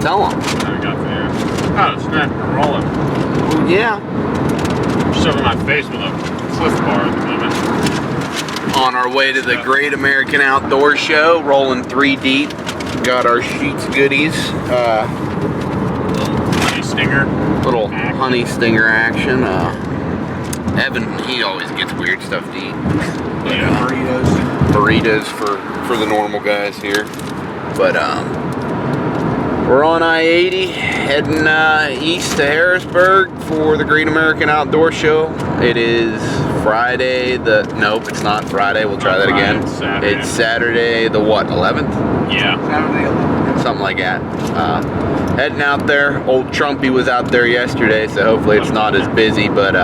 Tell them. I got there. Oh, it's not rolling. Yeah. Shoving my face with a Cliff Bar at the moment. On our way to the Great American Outdoor Show, rolling 3 deep. Got our Sheetz goodies. Honey stinger. Little honey stinger action. Evan, he always gets weird stuff to eat. Yeah. Burritos for the normal guys here. But we're on I-80 heading east to Harrisburg for the Great American Outdoor Show. It is Friday nope, it's not Friday. We'll try that again. It's Saturday the what, 11th? Yeah. Saturday 11th. Something like that. Heading out there. Old Trumpy was out there yesterday, so hopefully it's not as busy, but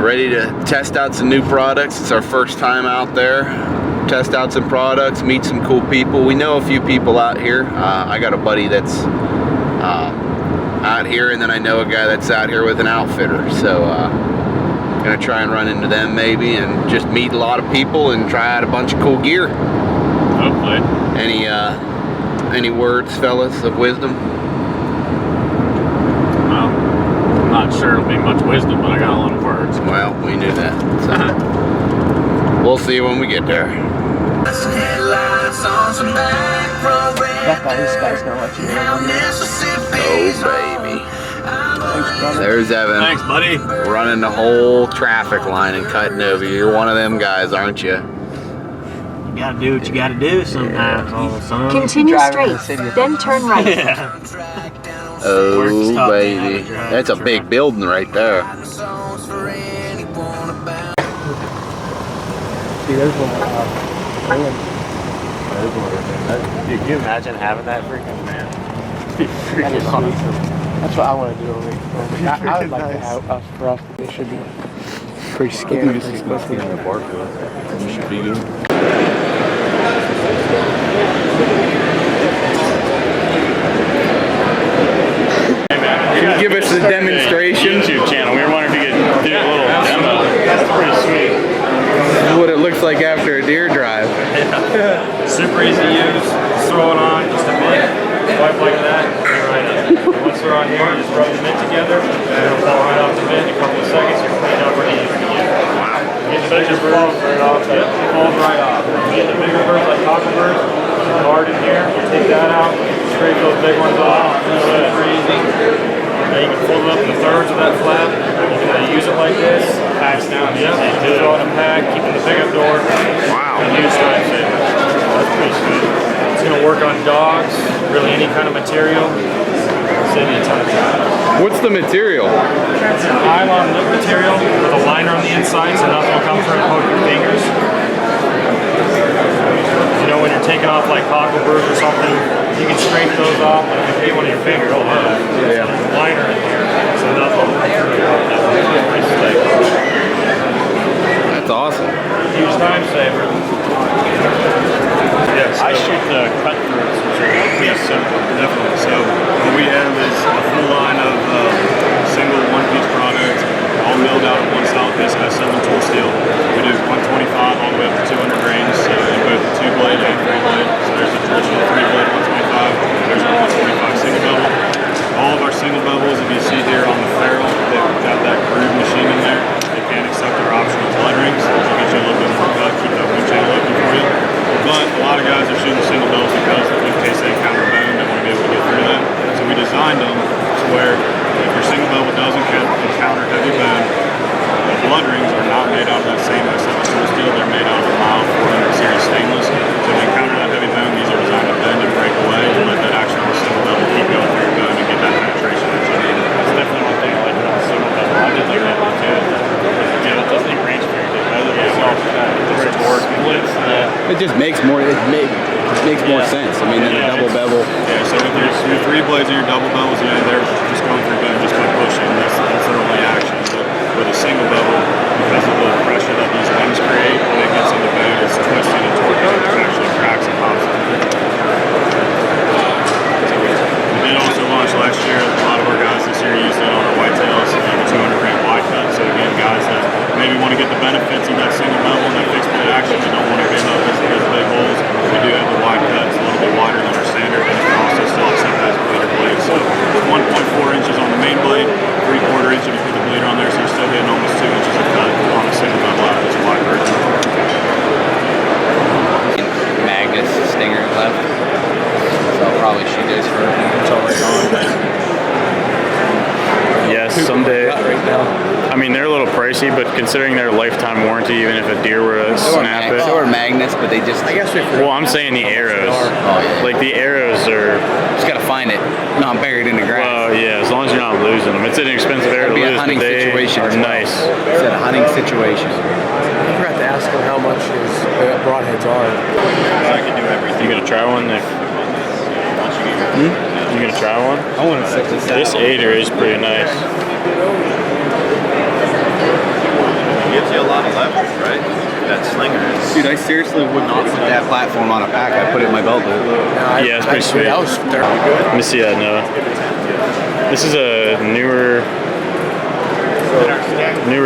ready to test out some new products. It's our first time out there. Test out some products, meet some cool people. We know a few people out here. I got a buddy that's out here, and then I know a guy that's out here with an outfitter. So gonna try and run into them maybe, and just meet a lot of people and try out a bunch of cool gear. Hopefully. Any words, fellas, of wisdom? Well, I'm not sure it'll be much wisdom, but I got a lot of words. Well, we knew that. So we'll see when we get there. That guy, this guy's gonna let you know. Oh, baby. There's Evan. Thanks, buddy. Running the whole traffic line and cutting over. You're one of them guys, aren't you? You gotta do what you gotta do sometimes, old son. Continue Driving to straight, the city. then turn right. Yeah. Oh, Work's tough, baby. man. That's a big building right there. See, there's one. Dude, can you imagine having that freaking man? That is awesome. That's what I want to do over here. I would like to have us for us. It should be pretty scary. This is supposed to be on the barcode. It should be good. Can you give us a demonstration? YouTube channel. We were wondering if you could do a little demo. That's pretty sweet. What it looks like after a deer drive. Super easy to use. Just throw it on, just a mitt. Swipe like that. Right up. Once they're on here, you just rub the mitt together. It'll fall right off the mitt in a couple of seconds. You're cleaned up ready to use it again. Wow. Get the bigger birds right off. Yep, it falls right off. Get the bigger birds like cocklebirds. Hard in here. You take that out. Scrape those big ones off. Super easy. Now you can fold it up in the thirds of that flap. You can use it like this. Packs down easy. Throw it in a pack, keep in the pickup door. Wow. And use time saver. That's pretty sweet. It's going to work on dogs, really any kind of material. Save you a ton of time. What's the material? It's an nylon lip material with a liner on the inside so nothing will come through and poke your fingers. You know, when you're taking off like cockleburs or something, you can scrape those off, but if you hit one of your fingers, it'll hurt. Yeah. So there's a liner in here, so nothing will come through. Pretty slick. That's awesome. Huge time saver. Yes, I shoot the cut throughs, which are pretty simple, definitely. So what we have is a full line of single one-piece products, all milled out of one solid piece S7 tool steel. We do 125 all the way up to 200 grains, so in both 2-blade and 3-blade. So there's a traditional 3-blade 125, there's a 125 single bevel. All of our single bevels, if you see here on the ferrule, they've got that groove machine in there. They can accept our optional blood rings, which will get you a little bit more cut, keep that wind channel open for you. But a lot of guys are shooting single bells because in case they encounter a bone, they want to be able to get through that. So we designed them to where if your single bevel does encounter heavy bone, the blood rings are not made out of that same S7 tool steel. They're made out of a mild 400 series stainless. So if you encounter that heavy bone, these are designed to bend and break away and let that actual single bevel keep going through your bone and get that penetration that you need. That's definitely one thing I like about the single bevel. I did like that one too. Yeah, it doesn't range very good. It's torque splits. It just makes more. It makes more sense. I mean, than a double bevel. Yeah, so with your 3 blades and your double bevels, you know, they're just going through bone just by pushing. That's their only action. But with a single bevel, because of the pressure that these wings create, when it gets on the bone, it's twisting and torquing, it actually cracks and pops it. So we did also launch last year. A lot of our guys this year used it on our whitetails, the 200 gram wide cut. So again, guys that maybe want to get the benefits of that single bevel and that fixed blade action, but don't want to give up those big holes. We do have the wide cut. It's a little bit wider than our standard, and it can also accuracy, but considering their lifetime warranty, even if a deer were to snap it. So are magnets, but they just. I guess we Well, I'm saying the arrows. Oh, yeah. Like the arrows are. Just gotta find it, not buried in the grass. Well, yeah, as long as you're not losing them. It's an expensive arrow to It'd be a lose, hunting but they situation are as well. nice. It's a hunting situation. I forgot to ask him how much his broadheads are. I can do everything. You gonna try one, Nick? You gonna try one? I want to set this This 8er is pretty nice. Gives you a lot of leverage, right? That slinger is. Dude, I seriously would not put that platform on a pack. I put it in my belt loop. Yeah, it's pretty sweet. That was Let me see that, Noah. This is a newer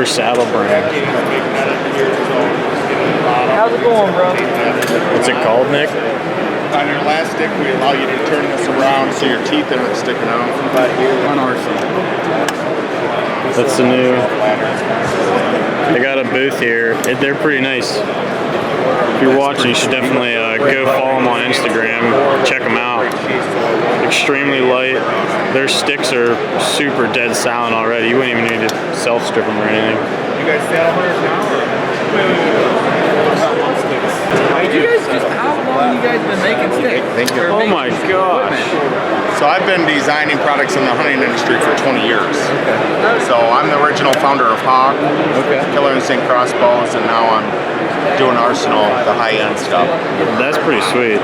saddle brand. How's it going, bro? What's it called, Nick? On your last stick, we allow you to turn this around so your teeth aren't sticking out. On Arsenal. That's the new. They got a booth here. They're pretty nice. If you're watching, you should definitely go follow them on Instagram. Check them out. Extremely light. Their sticks are super dead silent already. You wouldn't even need to self-strip them or anything. You guys saddle hunters now? How long you guys been making sticks? Oh my gosh. So I've been designing products in the hunting industry for 20 years. So I'm the original founder of Hawk, Killer Instinct Crossbows, and now I'm doing Arsenal, the high-end stuff. That's pretty sweet.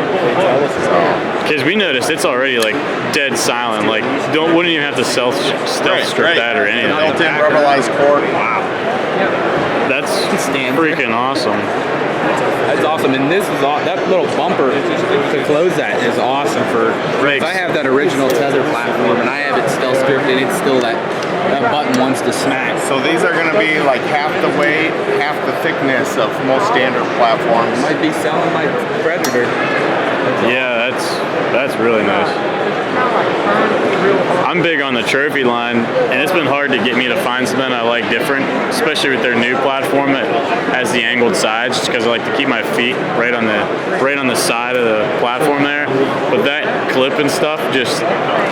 Because we noticed it's already like dead silent. Like wouldn't even have to self-strip that or anything. Built-in rubberized cord. Wow. That's freaking awesome. That's awesome, and this is that little bumper to close that is awesome for. Right. If I have that original tether platform and I have it still stripped, and it's still that button wants to smack. So these are going to be like half the weight, half the thickness of most standard platforms. Might be selling my Predator. Yeah, that's really nice. I'm big on the trophy line, and it's been hard to get me to find something I like different, especially with their new platform that has the angled sides, just because I like to keep my feet right on the side of the platform there. But that clip and stuff just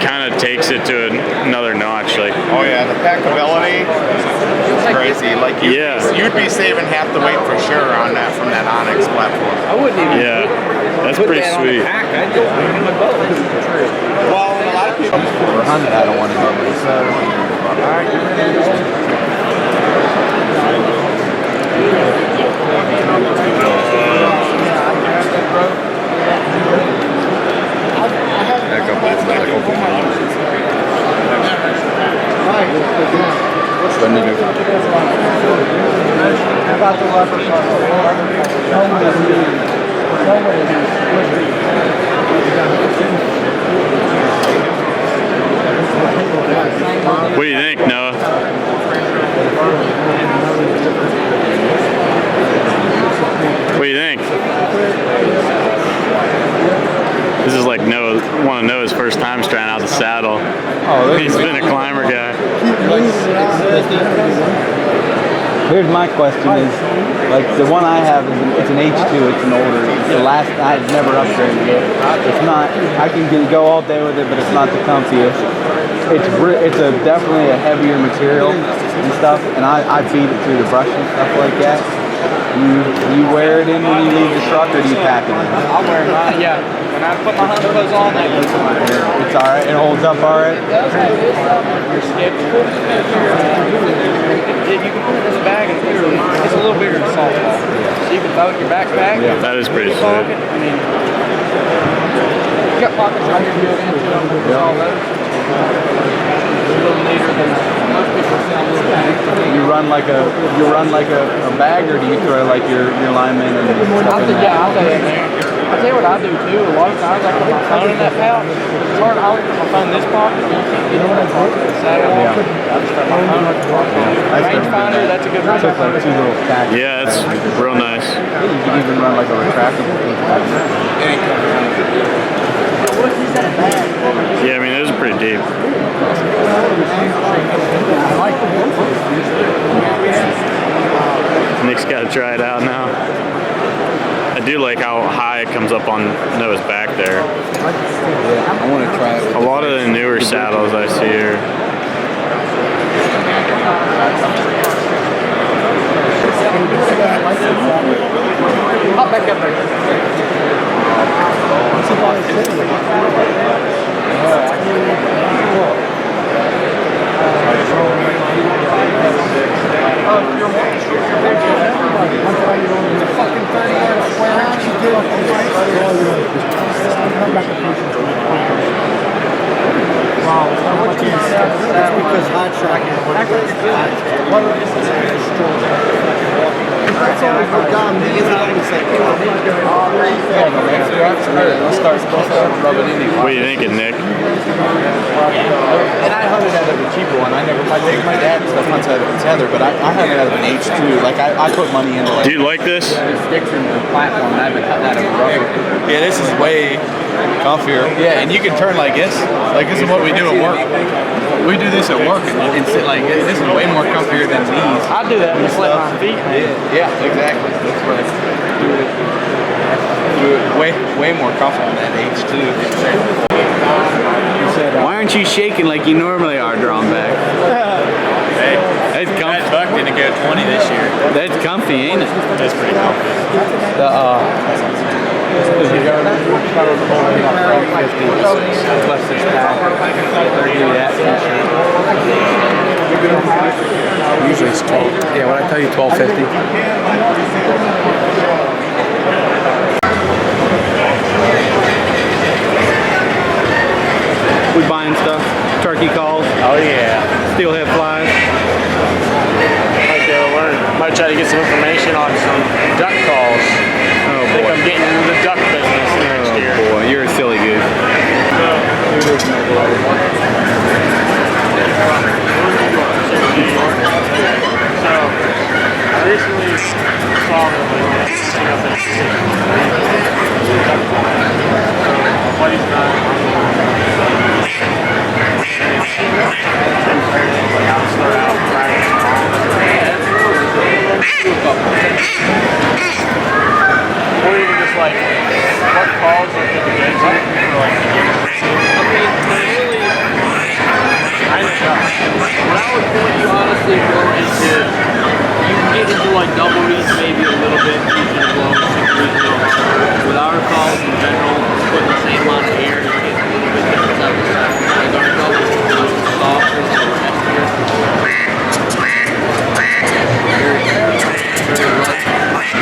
kind of takes it to another notch. Like, Oh yeah, the packability is crazy. Like you'd be saving half the weight for sure on that from that Onyx platform. I wouldn't even that's put pretty that sweet. on a pack. I'd go put it in my belt. Well, a lot of people. For hunting, I don't want to normally What's the new? What do you think, Noah? What do you think? This is like one of Noah's first times trying out the saddle. He's been a climber guy. Here's my question is, like the one I have, it's an H2, it's an older, it's the last, I've never upgraded it. It's not, I can go all day with it, but it's not the comfiest. It's definitely a heavier material and stuff, and I beat it through the brush and stuff like that. You wear it in when you leave the truck, or do you pack it in? I'll wear mine. Yeah. When I put my hunting clothes on, that goes in my hair. It's alright, it holds up alright? It does have your skip. You can put it in the bag and it's a little bigger than a softball. So you can throw it in your backpack. Yeah, that is pretty sweet. Pocket. I mean, you got pockets right here built into them with all those. A little neater than most people sell little bags. You run like a bag, or do you throw like your linemen and stuff in that? I'll tell you, man. I'll tell you what I do too. A lot of times I put my phone in that pouch. It's hard. I like to put my phone in this pocket. You can't get in that pocket. Saddle on. I just throw my phone in the pocket. Rangefinder, that's a good I took like two little packs. Yeah, it's real nice. You can even run like a retractable. Yeah, I mean, those are pretty deep. Nick's got to try it out now. I do like how high it comes up on Noah's back there. I want to try it. A lot of the newer saddles I see here. Hop back up there. Because hot shot that's all for Dom. These always like, Let's start rubbing in. What are you thinking, Nick? And I hunted out of a cheaper one. I never, my dad and stuff hunts out of a tether, but I hunted out of an H2. Like I put money into like. Do you like this? The sticks and the platform, and I've been cutting out of a rubber. Yeah, this is way comfier. Yeah, and you can turn like this. Like this is what we do at work. We do this at work, and sit like this is way more comfier than these. I do that and slap my feet. Yeah, exactly. That's what I do it way more comfortable than that H2. Why aren't you shaking like you normally are, drawn back? Hey, That's comfy. that buck didn't go 20 this year. That's comfy, ain't it? That's pretty comfy. usually it's 12. Yeah, when I tell you 12.50. We buying stuff, turkey calls, Oh yeah. steelhead flies. Might be able to learn. Might try to get some information on some duck calls. Oh I think boy. I'm getting into the duck business next year. Oh boy, you're a silly goose. So, I recently saw them up in my buddy's not or even just like what calls you think again for like I know. What I would point you honestly more into, you can get into like double reads maybe a little bit, using a blow, single reads a little harder. With our calls in general, putting the same amount of air, you get a little bit different out of the sound. Like our doubles are a little softer, so we're heavier. Very light.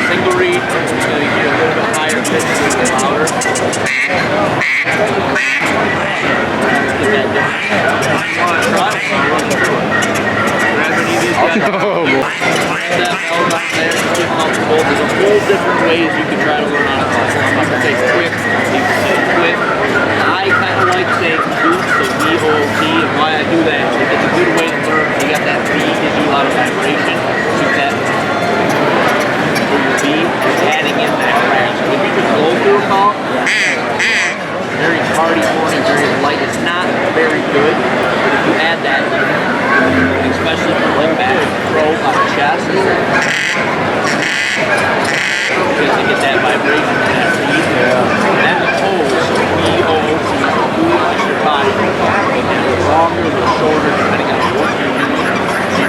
Single read, it's going to get a little bit higher pitch, a little bit louder. Get that difference. You want to try it, so run through it. Grab any of these guys. That bell down there, just get comfortable. There's a whole different ways you can try to learn on a call. I'm not going to say quick, you can say quick. I kind of like saying boot, so B-O-O-T, and why I do that is it's a good way to learn. You got that B, gives you a lot of vibration. So that for your B, adding in that crash. When you just go through a call, very hearty, horny, very light. It's not very good, but if you add that, especially for like back throw on the chest, because to get that vibration and that read, then the toes, B-O-O-T, is your body. Make it a little longer, a little shorter, depending on what you're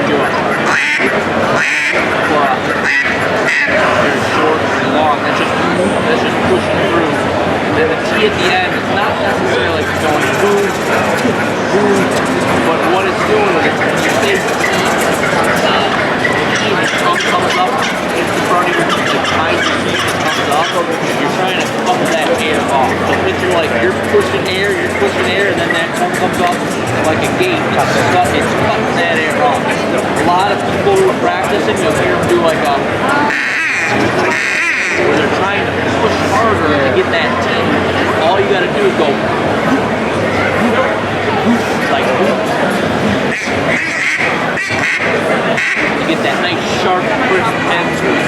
doing. But very short and long. That's just pushing through. And then the T at the end, it's not necessarily like it's going boom, boom, but what it's doing is it's when you say T, the tongue comes up into front of you, the behind your teeth comes up, you're trying to cut that air off. So picture like you're pushing air, and then that tongue comes up like a gate. It's cutting that air off. A lot of people who are practicing, you'll hear them do like a where they're trying to push harder to get that T. All you gotta do is go like to get that nice sharp, crisp end to it.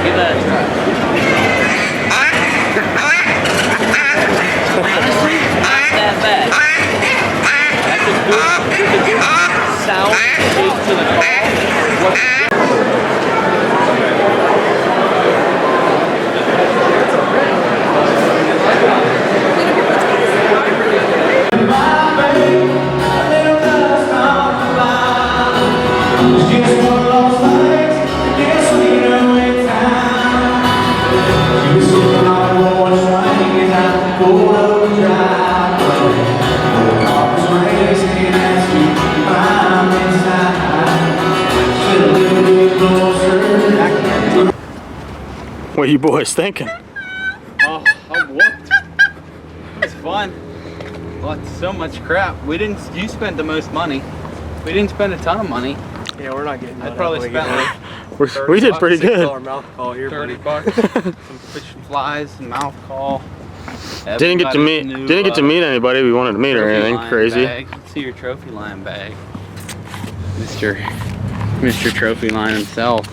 Give that a try. Honestly, not that bad. That's a good sound shape to the call. What are you boys thinking? Oh, I'm whooped. It was fun. Lots, so much crap. You spent the most money. We didn't spend a ton of money. Yeah, we're not getting I probably spent like We did pretty good. $6 mouth call here, buddy. $30. Some fish and flies, some mouth call. Didn't get to meet anybody we wanted to meet or anything crazy. See your trophy line bag. Mr. Trophy Line himself.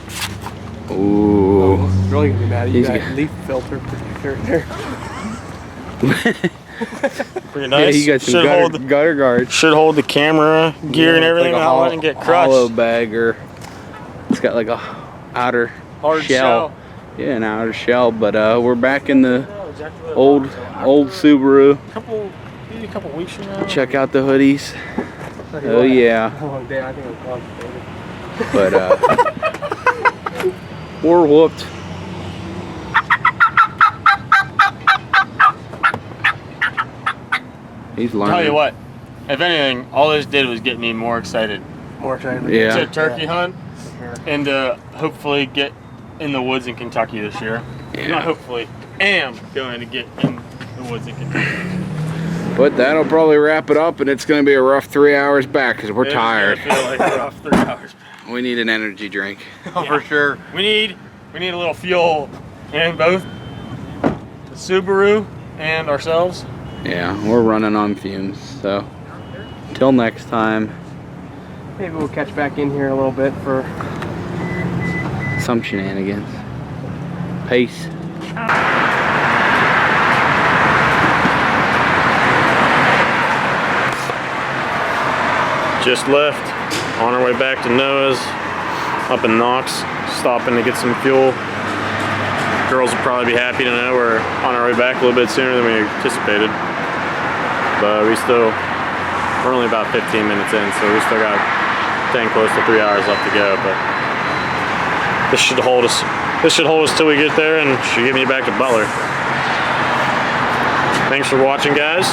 Ooh. I'm really gonna be mad at you. He's That got- leaf filter protector in there. Pretty nice. Yeah, you got some gutter guards. Should hold the camera gear and everything Like a without letting it get crushed. hollow bagger. It's got like a outer Hard shell. Yeah, an outer shell. But we're back in the old Subaru. Maybe a couple weeks from now. Check out the hoodies. Oh yeah. Oh, damn, I think it was complicated. But we're whooped. He's learning. Tell you what, if anything, all this did was get me more excited. More excited. Yeah. It's a turkey hunt, and hopefully get in the woods in Kentucky this year. Yeah. Not hopefully, am going to get in the woods in Kentucky. But that'll probably wrap it up, and it's going to be a rough 3 hours back because we're tired. I feel like we're off 3 hours. We need an energy drink. Oh, for sure. We need a little fuel in both the Subaru and ourselves. Yeah, we're running on fumes. So, till next time, Maybe we'll catch back in here a little bit for some shenanigans. Peace. Just left, on our way back to Noah's, up in Knox, stopping to get some fuel. Girls will probably be happy to know we're on our way back a little bit sooner than we anticipated. But we're only about 15 minutes in, so we still got dang close to 3 hours left to go. But this should hold us. This should hold us till we get there, and should get me back to Butler. Thanks for watching, guys.